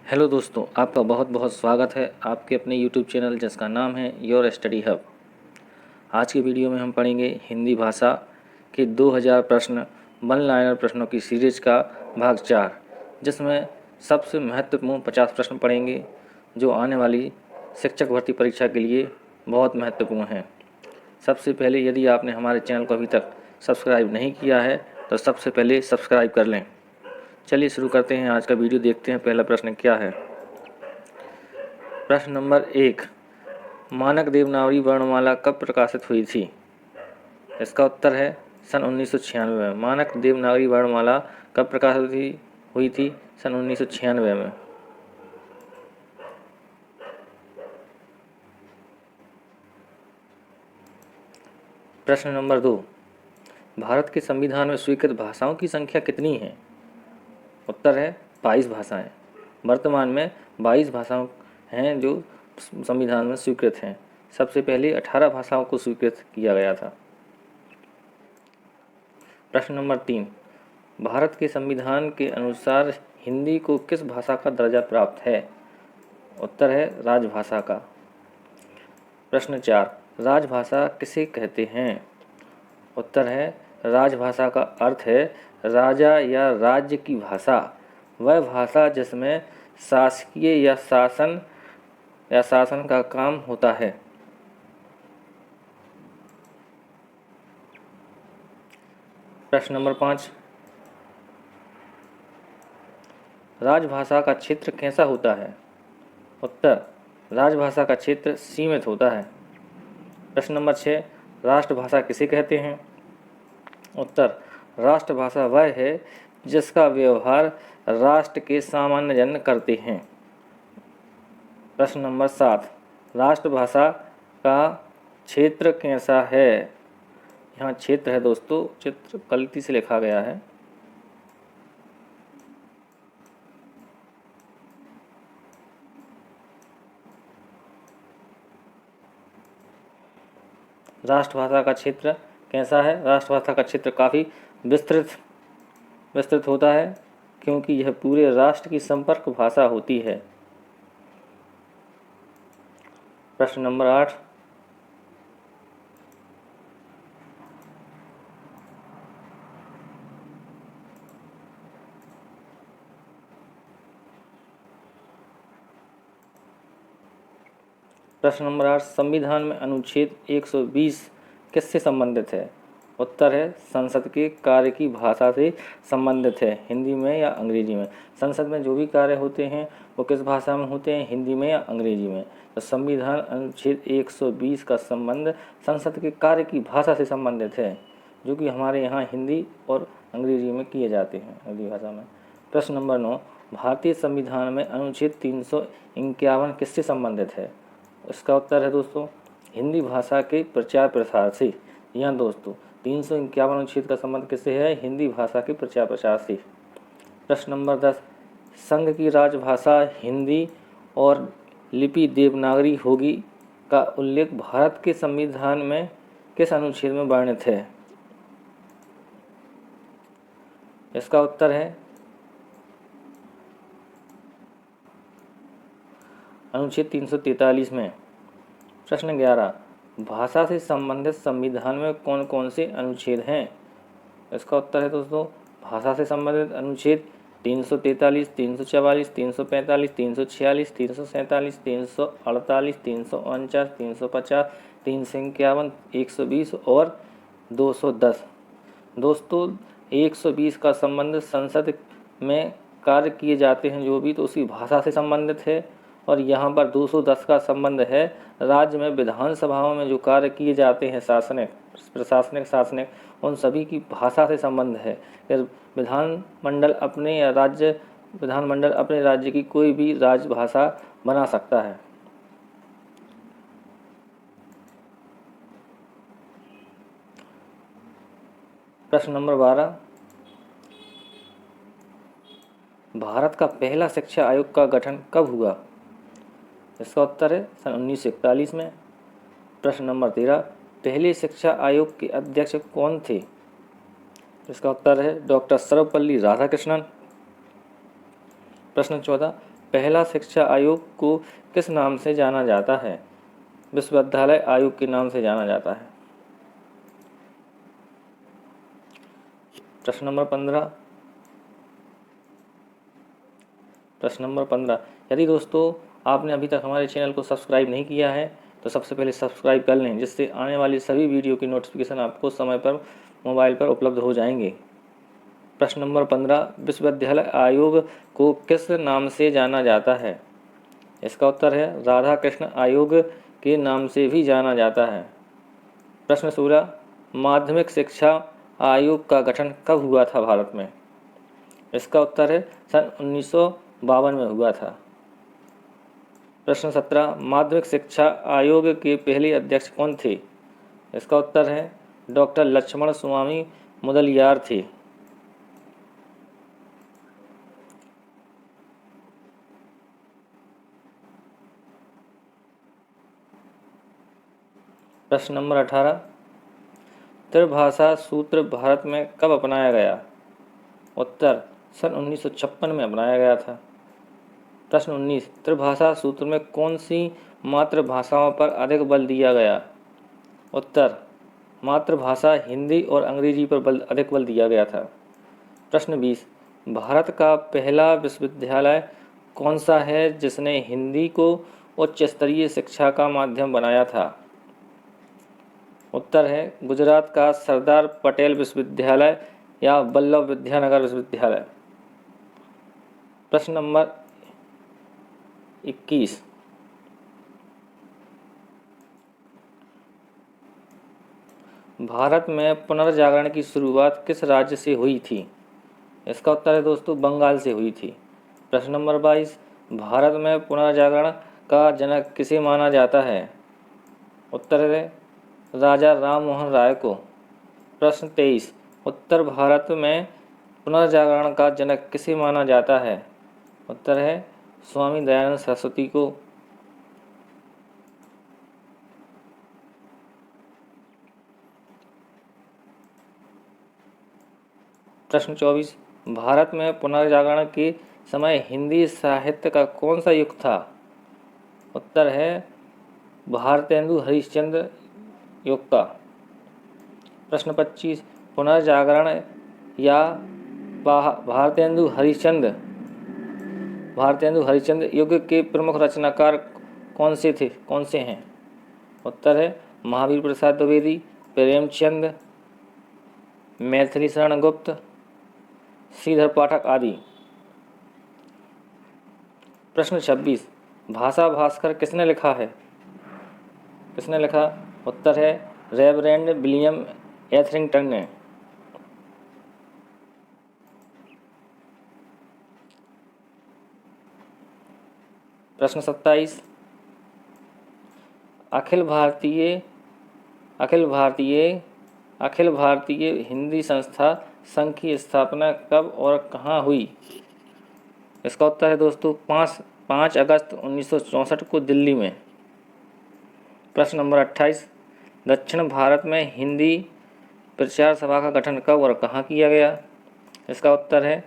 Hello दोस्तों, आपका बहुत बहुत स्वागत है आपके अपने यूट्यूब चैनल जिसका नाम है योर स्टडी हब। आज की वीडियो में हम पढ़ेंगे हिंदी भाषा के 2000 प्रश्न वन लाइनर प्रश्नों की सीरीज का भाग 4, जिसमें सबसे महत्वपूर्ण 50 प्रश्न पढ़ेंगे जो आने वाली शिक्षक भर्ती परीक्षा के लिए बहुत महत्वपूर्ण हैं। सबसे पहले यदि आपने हमारे चैनल को अभी तक सब्सक्राइब नहीं किया है तो सबसे पहले सब्सक्राइब कर लें। चलिए शुरू करते हैं आज का वीडियो। देखते हैं पहला प्रश्न क्या है। प्रश्न नंबर 1, मानक देवनागरी वर्णमाला कब प्रकाशित हुई थी? इसका उत्तर है सन 1996 में। मानक देवनागरी वर्णमाला कब प्रकाशित हुई थी? सन 1996 में। प्रश्न नंबर 2, भारत के संविधान में स्वीकृत भाषाओं की संख्या कितनी है? उत्तर है 22 भाषाएं। वर्तमान में 22 भाषाओं हैं जो संविधान में स्वीकृत हैं। सबसे पहले 18 भाषाओं को स्वीकृत किया गया था। प्रश्न नंबर 3, भारत के संविधान के अनुसार हिंदी को किस भाषा का दर्जा प्राप्त है? उत्तर है राजभाषा का। प्रश्न 4, राजभाषा किसे कहते हैं? उत्तर है राजभाषा का अर्थ है राजा या राज्य की भाषा, वह भाषा जिसमें शासकीय या शासन का काम होता है। प्रश्न नंबर 5, राजभाषा का क्षेत्र कैसा होता है? उत्तर, राजभाषा का क्षेत्र सीमित होता है। प्रश्न नंबर 6, राष्ट्रभाषा किसे कहते हैं? उत्तर, राष्ट्रभाषा वह है जिसका व्यवहार राष्ट्र के सामान्य जन करते हैं। प्रश्न नंबर 7, राष्ट्रभाषा का क्षेत्र कैसा है? यहाँ क्षेत्र है दोस्तों, चित्र गलती से लिखा गया है। राष्ट्रभाषा का क्षेत्र कैसा है? राष्ट्रभाषा का क्षेत्र काफ़ी विस्तृत होता है, क्योंकि यह पूरे राष्ट्र की संपर्क भाषा होती है। प्रश्न नंबर 8, संविधान में अनुच्छेद 120 किससे संबंधित है? उत्तर है संसद के कार्य की भाषा से संबंधित है, हिंदी में या अंग्रेजी में। संसद में जो भी कार्य होते हैं वो किस भाषा में होते हैं, हिंदी में या अंग्रेजी में। तो संविधान अनुच्छेद 120 का संबंध संसद के कार्य की भाषा से संबंधित है, जो कि हमारे यहाँ हिंदी और अंग्रेजी में किए जाते हैं, अंग्रेजी भाषा में। प्रश्न नंबर 9, भारतीय संविधान में अनुच्छेद 351 किससे संबंधित है? इसका उत्तर है दोस्तों हिंदी भाषा के प्रचार प्रसार से। यहाँ दोस्तों 351 अनुच्छेद का संबंध किससे है? हिंदी भाषा के प्रचार प्रसार से। प्रश्न नंबर 10, संघ की राजभाषा हिंदी और लिपि देवनागरी होगी का उल्लेख भारत के संविधान में किस अनुच्छेद में वर्णित है? इसका उत्तर है अनुच्छेद 343 में। प्रश्न 11, भाषा से संबंधित संविधान में कौन कौन से अनुच्छेद हैं? इसका उत्तर है दोस्तों भाषा से संबंधित अनुच्छेद 343, 344, 345, 346, 347, 348, 349, 350, 351, 120 और 210। दोस्तों 120 का संबंध संसद में कार्य किए जाते हैं जो भी, तो उसी भाषा से संबंधित है। और यहाँ पर 210 का संबंध है राज्य में विधानसभाओं में जो कार्य किए जाते हैं प्रशासनिक, उन सभी की भाषा से संबंध है। विधानमंडल अपने राज्य की कोई भी राजभाषा बना सकता है। प्रश्न नंबर 12, भारत का पहला शिक्षा आयोग का गठन कब हुआ? इसका उत्तर है सन 1941 में। प्रश्न नंबर 13, पहले शिक्षा आयोग के अध्यक्ष कौन थे? इसका उत्तर है डॉक्टर सर्वपल्ली राधाकृष्णन। प्रश्न 14, पहला शिक्षा आयोग को किस नाम से जाना जाता है? विश्वविद्यालय आयोग के नाम से जाना जाता है। प्रश्न नंबर 15। यदि दोस्तों आपने अभी तक हमारे चैनल को सब्सक्राइब नहीं किया है तो सबसे पहले सब्सक्राइब कर लें, जिससे आने वाली सभी वीडियो की नोटिफिकेशन आपको समय पर मोबाइल पर उपलब्ध हो जाएंगे। प्रश्न नंबर 15, विश्वविद्यालय आयोग को किस नाम से जाना जाता है? इसका उत्तर है राधा कृष्ण आयोग के नाम से भी जाना जाता है। प्रश्न 16, माध्यमिक शिक्षा आयोग का गठन कब हुआ था भारत में? इसका उत्तर है सन 1952 में हुआ था। प्रश्न 17, माध्यमिक शिक्षा आयोग के पहले अध्यक्ष कौन थे? इसका उत्तर है डॉक्टर लक्ष्मण स्वामी मुदलियार थे। प्रश्न नंबर 18, त्रिभाषा सूत्र भारत में कब अपनाया गया? उत्तर सन 1956 में अपनाया गया था। प्रश्न 19, त्रिभाषा सूत्र में कौन सी मातृभाषाओं पर अधिक बल दिया गया? उत्तर मातृभाषा हिंदी और अंग्रेजी पर अधिक बल दिया गया था। प्रश्न 20, भारत का पहला विश्वविद्यालय कौन सा है जिसने हिंदी को उच्च स्तरीय शिक्षा का माध्यम बनाया था? उत्तर है गुजरात का सरदार पटेल विश्वविद्यालय या वल्लभ विद्यानगर विश्वविद्यालय। प्रश्न नंबर 21, भारत में पुनर्जागरण की शुरुआत किस राज्य से हुई थी? इसका उत्तर है दोस्तों बंगाल से हुई थी। प्रश्न नंबर 22, भारत में पुनर्जागरण का जनक किसे माना जाता है? उत्तर है राजा राम मोहन राय को। प्रश्न 23, उत्तर भारत में पुनर्जागरण का जनक किसे माना जाता है? उत्तर है स्वामी दयानंद सरस्वती को। प्रश्न 24, भारत में पुनर्जागरण के समय हिंदी साहित्य का कौन सा युग था? उत्तर है भारतेंदु हरिश्चंद्र युग का। प्रश्न 25, पुनर्जागरण या भारतेंदु हरिश्चंद्र युग के प्रमुख रचनाकार कौन से हैं? उत्तर है महावीर प्रसाद द्विवेदी, प्रेमचंद, मैथिली शरण गुप्त, श्रीधर पाठक आदि। प्रश्न 26, भाषा भास्कर किसने लिखा है? उत्तर है रेवरेंड विलियम एथरिंगटन ने। प्रश्न 27, अखिल भारतीय हिंदी संस्था संघ की स्थापना कब और कहाँ हुई? इसका उत्तर है दोस्तों 5 अगस्त 1964 को दिल्ली में। प्रश्न नंबर 28, दक्षिण भारत में हिंदी प्रचार सभा का गठन कब और कहाँ किया गया? इसका उत्तर है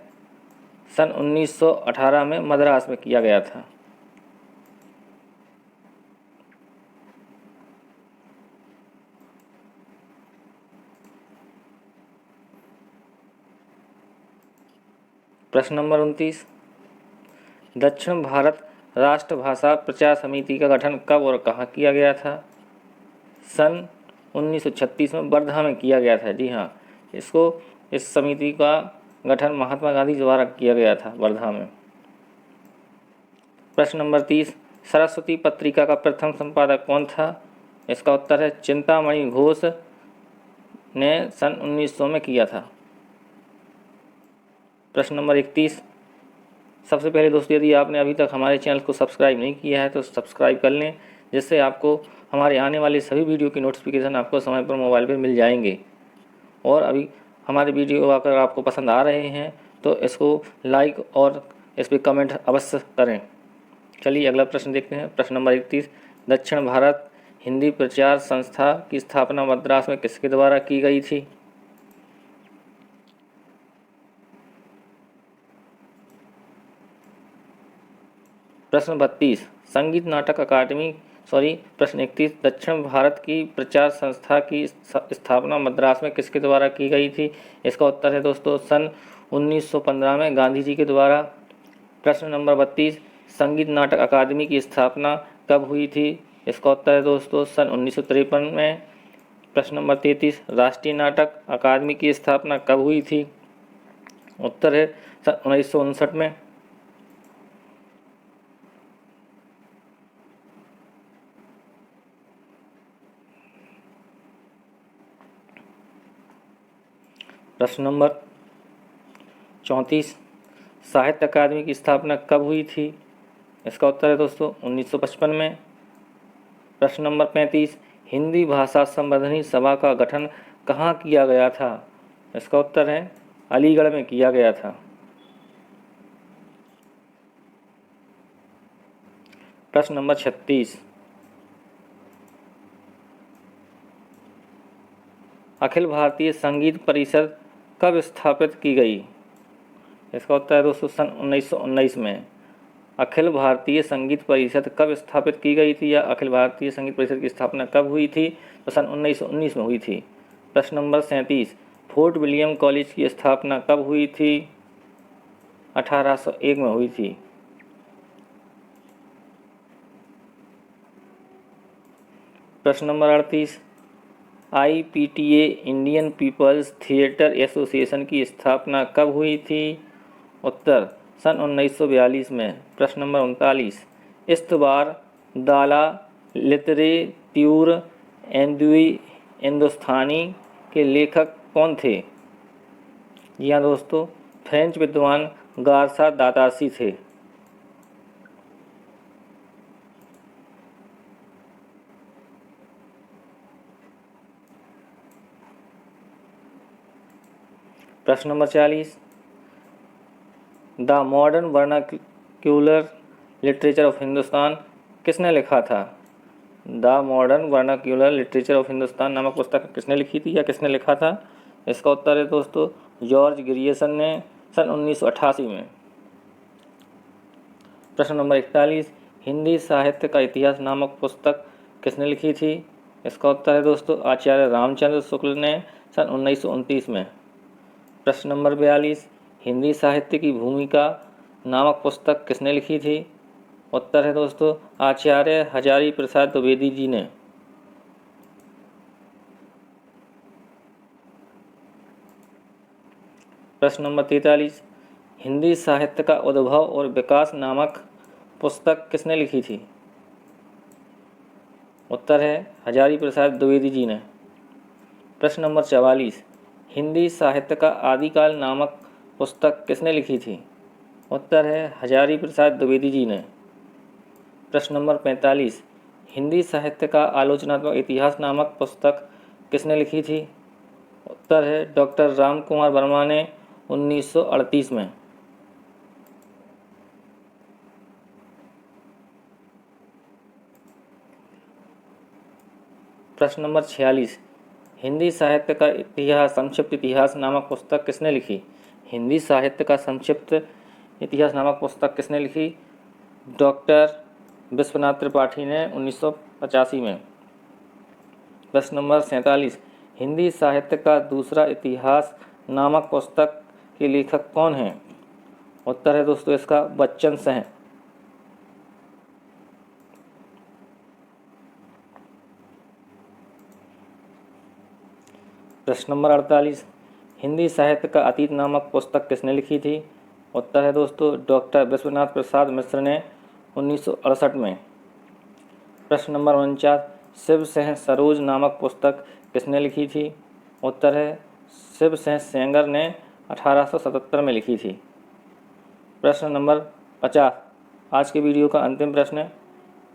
सन 1918 में मद्रास में किया गया था। प्रश्न नंबर 29, दक्षिण भारत राष्ट्रभाषा प्रचार समिति का गठन कब और कहाँ किया गया था? सन 1936 में वर्धा में किया गया था। जी हाँ, इस समिति का गठन महात्मा गांधी द्वारा किया गया था वर्धा में। प्रश्न नंबर 30, सरस्वती पत्रिका का प्रथम संपादक कौन था? इसका उत्तर है चिंतामणि घोष ने सन 1900 में किया था। प्रश्न नंबर 31, सबसे पहले दोस्तों यदि आपने अभी तक हमारे चैनल को सब्सक्राइब नहीं किया है तो सब्सक्राइब कर लें, जिससे आपको हमारे आने वाले सभी वीडियो की नोटिफिकेशन आपको समय पर मोबाइल पर मिल जाएंगे। और अभी हमारे वीडियो अगर आपको पसंद आ रहे हैं तो इसको लाइक और इस पर कमेंट अवश्य करें। चलिए अगला प्रश्न देखते हैं। प्रश्न नंबर 31, दक्षिण भारत हिंदी प्रचार संस्था की स्थापना मद्रास में किसके द्वारा की गई थी? प्रश्न 32 संगीत नाटक अकादमी प्रश्न 31 दक्षिण भारत की प्रचार संस्था की स्थापना मद्रास में किसके द्वारा की गई थी? इसका उत्तर है दोस्तों सन 1915 में गांधी जी के द्वारा। प्रश्न नंबर 32 संगीत नाटक अकादमी की स्थापना कब हुई थी? इसका उत्तर है दोस्तों सन 1953 में। प्रश्न नंबर 33 राष्ट्रीय नाटक अकादमी की स्थापना कब हुई थी? उत्तर है सन 1959 में। प्रश्न नंबर 34 साहित्य अकादमी की स्थापना कब हुई थी? इसका उत्तर है दोस्तों 1955 में। प्रश्न नंबर 35 हिंदी भाषा संवर्धनी सभा का गठन कहाँ किया गया था? इसका उत्तर है अलीगढ़ में किया गया था। प्रश्न नंबर 36 अखिल भारतीय संगीत परिषद कब स्थापित की गई? इसका उत्तर है दोस्तों सन 1919 में। अखिल भारतीय संगीत परिषद कब स्थापित की गई थी या अखिल भारतीय संगीत परिषद की स्थापना कब हुई थी? तो सन 1919 में हुई थी। प्रश्न नंबर 37 फोर्ट विलियम कॉलेज की स्थापना कब हुई थी? 1801 में हुई थी। प्रश्न number 38 IPTA Indian people's theatre association की स्थापना कब हुई थी? उत्तर सन 1942 में। प्रश्न नंबर 39 इस्तबार दाला लिटरेट्यूर हिंदुस्तानी के लेखक कौन थे? यहाँ दोस्तों फ्रेंच विद्वान गारसा दातासी थे। प्रश्न number 40 the modern vernacular literature of Hindustan किसने लिखा था? The modern vernacular literature of Hindustan नामक पुस्तक किसने लिखी थी या किसने लिखा था? इसका उत्तर है दोस्तों जॉर्ज ग्रियर्सन ने सन 1988 में। प्रश्न नंबर 41 हिंदी साहित्य का इतिहास नामक पुस्तक किसने लिखी थी? इसका उत्तर है दोस्तों आचार्य रामचंद्र शुक्ल ने सन 1929 में। प्रश्न नंबर 42 हिंदी साहित्य की भूमिका नामक पुस्तक किसने लिखी थी? उत्तर है दोस्तों आचार्य हजारी प्रसाद द्विवेदी जी ने। प्रश्न नंबर 43 हिंदी साहित्य का उद्भव और विकास नामक पुस्तक किसने लिखी थी? उत्तर है हजारी प्रसाद द्विवेदी जी ने। प्रश्न नंबर 44 हिंदी साहित्य का आदिकाल नामक पुस्तक किसने लिखी थी? उत्तर है हजारी प्रसाद द्विवेदी जी ने। प्रश्न नंबर 45 हिंदी साहित्य का आलोचनात्मक इतिहास नामक पुस्तक किसने लिखी थी? उत्तर है डॉक्टर राम कुमार वर्मा ने 1938 में। प्रश्न नंबर 46 हिंदी साहित्य का इतिहास संक्षिप्त इतिहास नामक पुस्तक किसने लिखी? हिंदी साहित्य का संक्षिप्त इतिहास नामक पुस्तक किसने लिखी? डॉक्टर विश्वनाथ त्रिपाठी ने 1985 में। प्रश्न नंबर 47 हिंदी साहित्य का दूसरा इतिहास नामक पुस्तक के लेखक कौन हैं? उत्तर है दोस्तों इसका बच्चन सिंह। प्रश्न नंबर 48 हिंदी साहित्य का अतीत नामक पुस्तक किसने लिखी थी? उत्तर है दोस्तों डॉक्टर विश्वनाथ प्रसाद मिश्र ने 1968 में। प्रश्न नंबर 49 शिव सिंह सरोज नामक पुस्तक किसने लिखी थी? उत्तर है शिव सिंह सेंगर ने 1877 में लिखी थी। प्रश्न नंबर 50 आज के वीडियो का अंतिम प्रश्न है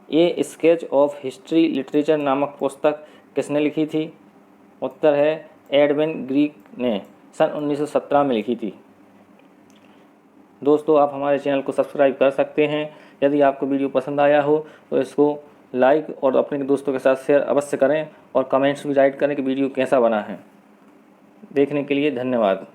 ए स्केच ऑफ हिस्ट्री लिटरेचर नामक पुस्तक किसने लिखी थी? उत्तर है एडविन ग्रीक ने सन 1917 में लिखी थी। दोस्तों आप हमारे चैनल को सब्सक्राइब कर सकते हैं। यदि आपको वीडियो पसंद आया हो तो इसको लाइक और अपने दोस्तों के साथ शेयर अवश्य करें और कमेंट्स भी राइट करें कि वीडियो कैसा बना है। देखने के लिए धन्यवाद।